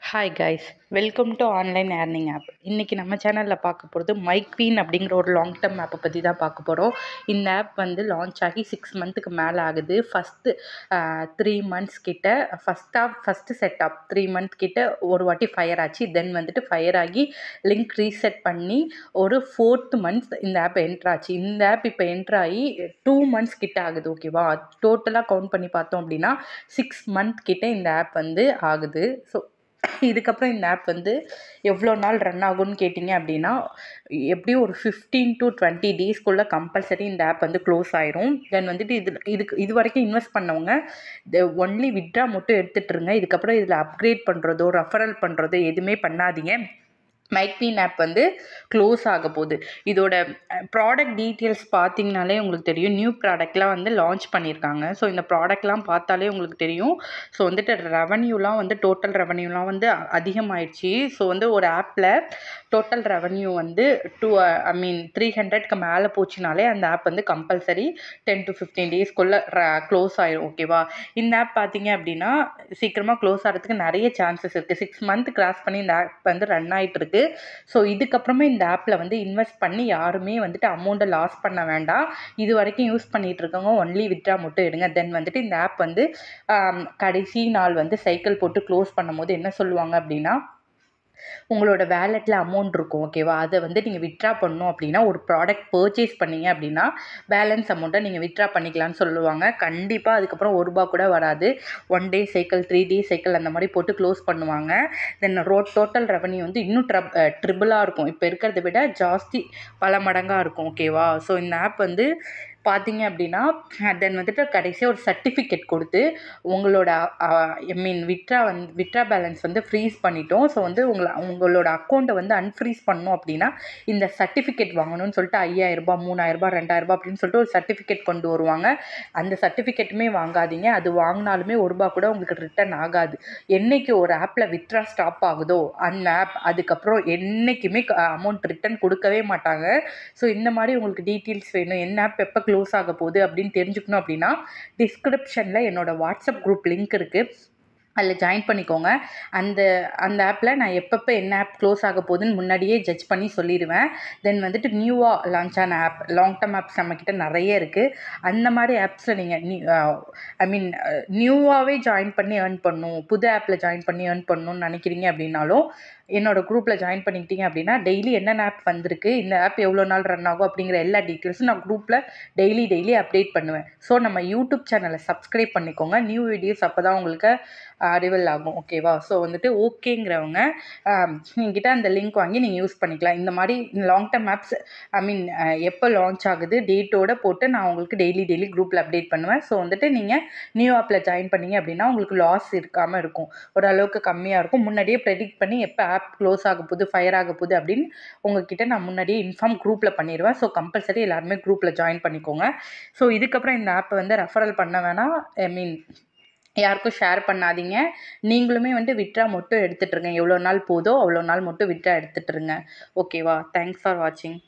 Hi guys, welcome to online earning app. இன்றைக்கி நம்ம சேனலில் பார்க்க போகிறது மைக்வீன் அப்படிங்கிற ஒரு லாங் டேர்ம் ஆப்பை பற்றி தான் பார்க்க போகிறோம். இந்த ஆப் வந்து லான்ச் ஆகி 6 மந்த்துக்கு மேலே ஆகுது. ஃபஸ்ட்டு 3 மந்த்ஸ் கிட்ட ஃபஸ்ட்டு செட்டப் 3 மந்த் கிட்ட ஒரு வாட்டி ஃபயர் ஆச்சு. தென் வந்துட்டு ஃபயர் ஆகி லிங்க் ரீசெட் பண்ணி ஒரு 4th மந்த் இந்த ஆப் என்ட்ராச்சு. இந்த ஆப் இப்போ என்ட்ராகி 2 மந்த்ஸ் கிட்ட ஆகுது. ஓகேவா, டோட்டலாக கவுண்ட் பண்ணி பார்த்தோம் அப்படின்னா 6 மந்த் கிட்ட இந்த ஆப் வந்து ஆகுது. ஸோ இதுக்கப்புறம் இந்த ஆப் வந்து எவ்வளோ நாள் ரன் ஆகும்னு கேட்டிங்க அப்படின்னா, எப்படியும் ஒரு 15 to 20 டேஸ்க்குள்ளே கம்பல்சரி இந்த ஆப் வந்து க்ளோஸ் ஆயிரும். தென் வந்துட்டு இது வரைக்கும் இன்வெஸ்ட் பண்ணவங்க ஒன்லி வித்ட்ரா மட்டும் எடுத்துகிட்ருங்க. இதுக்கப்புறம் இதில் அப்கிரேட் பண்ணுறதோ ரெஃபரல் பண்ணுறதோ எதுவுமே பண்ணாதீங்க. மைக்வீன் ஆப் வந்து க்ளோஸ் ஆக போகுது. இதோட ப்ராடக்ட் டீட்டெயில்ஸ் பார்த்தீங்கனாலே உங்களுக்கு தெரியும். நியூ ப்ராடக்ட்லாம் வந்து லான்ச் பண்ணியிருக்காங்க. ஸோ இந்த ப்ராடக்ட்லாம் பார்த்தாலே உங்களுக்கு தெரியும். ஸோ வந்துட்டு ரெவன்யூலாம் வந்து டோட்டல் ரெவன்யூலாம் வந்து அதிகமாகிடுச்சு. ஸோ வந்து ஒரு ஆப்பில் டோட்டல் ரெவன்யூ வந்து 300க்கு மேலே போச்சுனாலே அந்த ஆப் வந்து கம்பல்சரி 10 to 15 டேஸ்க்குள்ளே க்ளோஸ் ஆயிரும். ஓகேவா, இந்த ஆப் பார்த்தீங்க அப்படின்னா சீக்கிரமாக க்ளோஸ் ஆகிறதுக்கு நிறைய சான்சஸ் இருக்குது. 6 மந்த் கிராஸ் பண்ணி இந்த ஆப் வந்து ரன் ஆகிட்டு இருக்கு. ஸோ இதுக்கப்புறமே இந்த ஆப்பில் வந்து இன்வெஸ்ட் பண்ணி யாருமே வந்துட்டு அமௌண்ட்டை லாஸ் பண்ண வேண்டாம். இது வரைக்கும் யூஸ் பண்ணிகிட்டு இருக்கவங்க ஒன்லி வித்ட்ரா மட்டும் எடுங்க. தென் வந்துட்டு இந்த ஆப் வந்து கடைசி நாள் வந்து சைக்கிள் போட்டு க்ளோஸ் பண்ணும்போது என்ன சொல்லுவாங்க அப்படின்னா, உங்களோட வேலெட்டில் அமௌண்ட் இருக்கும். ஓகேவா, அதை வந்து நீங்கள் வித்ட்ரா பண்ணணும் அப்படின்னா ஒரு ப்ராடக்ட் பர்ச்சேஸ் பண்ணீங்க அப்படின்னா பேலன்ஸ் அமௌண்ட்டை நீங்கள் வித்ட்ரா பண்ணிக்கலாம்னு சொல்லுவாங்க. கண்டிப்பாக அதுக்கப்புறம் ₹1 கூட வராது. 1 டே சைக்கிள் 3 டே சைக்கிள் அந்த மாதிரி போட்டு க்ளோஸ் பண்ணுவாங்க. தென் டோட்டல் ரெவன்யூ வந்து இன்னும் ட்ரிபிளாக இருக்கும். இப்போ இருக்கிறத விட ஜாஸ்தி பல மடங்காக இருக்கும். ஓகேவா, ஸோ இந்த ஆப் வந்து பார்த்தீங்க அப்படின்னா தென் வந்துட்டு கடைசியாக ஒரு சர்டிஃபிகேட் கொடுத்து உங்களோட வித்ட்ரா பேலன்ஸ் வந்து ஃப்ரீஸ் பண்ணிட்டோம். ஸோ வந்து உங்களோட அக்கௌண்ட்டை வந்து அன்ஃப்ரீஸ் பண்ணணும் அப்படின்னா இந்த சர்டிஃபிகேட் வாங்கணும்னு சொல்லிட்டு ₹5000 ₹3000 ₹2000 அப்படின்னு சொல்லிட்டு ஒரு சர்டிஃபிகேட் கொண்டு வருவாங்க. அந்த சர்டிஃபிகேட்டுமே வாங்காதீங்க. அது வாங்கினாலுமே ₹1 கூட உங்களுக்கு ரிட்டர்ன் ஆகாது. என்னைக்கு ஒரு ஆப்பில் வித்ட்ரா ஸ்டாப் ஆகுதோ அந்த ஆப் அதுக்கப்புறம் என்றைக்குமே அமௌண்ட் ரிட்டர்ன் கொடுக்கவே மாட்டாங்க. ஸோ இந்த மாதிரி உங்களுக்கு டீட்டெயில்ஸ் வேணும், என்ன ஆப் எப்போ க்ளோஸ் ஆக போகுது அப்படின்னு தெரிஞ்சுக்கணும் அப்படின்னா டிஸ்கிரிப்ஷனில் என்னோட வாட்ஸ்அப் குரூப் லிங்க் இருக்குது, அதில் ஜாயின் பண்ணிக்கோங்க. அந்த ஆப்பில் நான் எப்பப்போ என்ன ஆப் க்ளோஸ் ஆக போகுதுன்னு முன்னாடியே ஜட்ஜ் பண்ணி சொல்லிடுவேன். தென் வந்துட்டு நியூவாக லான்ச் ஆன ஆப், லாங் டேர்ம் ஆப்ஸ் நம்மக்கிட்ட நிறைய இருக்குது. அந்த மாதிரி ஆப்ஸில் நீங்கள் நியூவாகவே ஜாயின் பண்ணி ஏர்ன் பண்ணணும், புது ஆப்பில் ஜாயின் பண்ணி ஏர்ன் பண்ணணும்னு நினைக்கிறீங்க அப்படின்னாலும் என்னோட குரூப்பில் ஜாயின் பண்ணிக்கிட்டீங்க அப்படின்னா டெய்லி என்னென்ன ஆப் வந்திருக்கு, இந்த ஆப் எவ்வளோ நாள் ரன் ஆகும் அப்படிங்கிற எல்லா டீட்டெயில்ஸும் நான் குரூப்பில் டெய்லி அப்டேட் பண்ணுவேன். ஸோ நம்ம யூடியூப் சேனலை சப்ஸ்கிரைப் பண்ணிக்கோங்க. நியூ வீடியோஸ் அப்போ தான் உங்களுக்கு ரிவல் ஆகும். ஓகேவா, ஸோ வந்துட்டு ஓகேங்கிறவங்க என்கிட்ட அந்த லிங்க் வாங்கி நீங்கள் யூஸ் பண்ணிக்கலாம். இந்த மாதிரி லாங் டேர்ம் ஆப்ஸ் எப்போ லான்ச் ஆகுது டேட்டோட போட்டு நான் உங்களுக்கு டெய்லி குரூப்பில் அப்டேட் பண்ணுவேன். ஸோ வந்துட்டு நீங்கள் நியூ ஆப்பில் ஜாயின் பண்ணீங்க அப்படின்னா உங்களுக்கு லாஸ் இருக்காமல் இருக்கும், ஓரளவுக்கு கம்மியாக இருக்கும். முன்னாடியே ப்ரெடிக்ட் பண்ணி எப்போ ஆப் க்ளோஸ் ஆக போகுது ஃபயர் ஆக போகுது அப்படின்னு உங்ககிட்ட நான் முன்னாடியே இன்ஃபார்ம் குரூப்பில் பண்ணிடுவேன். ஸோ கம்பல்சரி எல்லாருமே குரூப்பில் ஜாயின் பண்ணிக்கோங்க. ஸோ இதுக்கப்புறம் இந்த ஆப்பை வந்து ரெஃபரல் பண்ண வேணாம், யாருக்கும் ஷேர் பண்ணாதீங்க. நீங்களுமே வந்து வித்ட்ரா மட்டும் எடுத்துகிட்ருங்க. எவ்வளோ நாள் போதோ அவ்வளோ நாள் மட்டும் வித்ட்ரா எடுத்துகிட்ருங்க. ஓகேவா, தேங்க்ஸ் ஃபார் வாட்சிங்.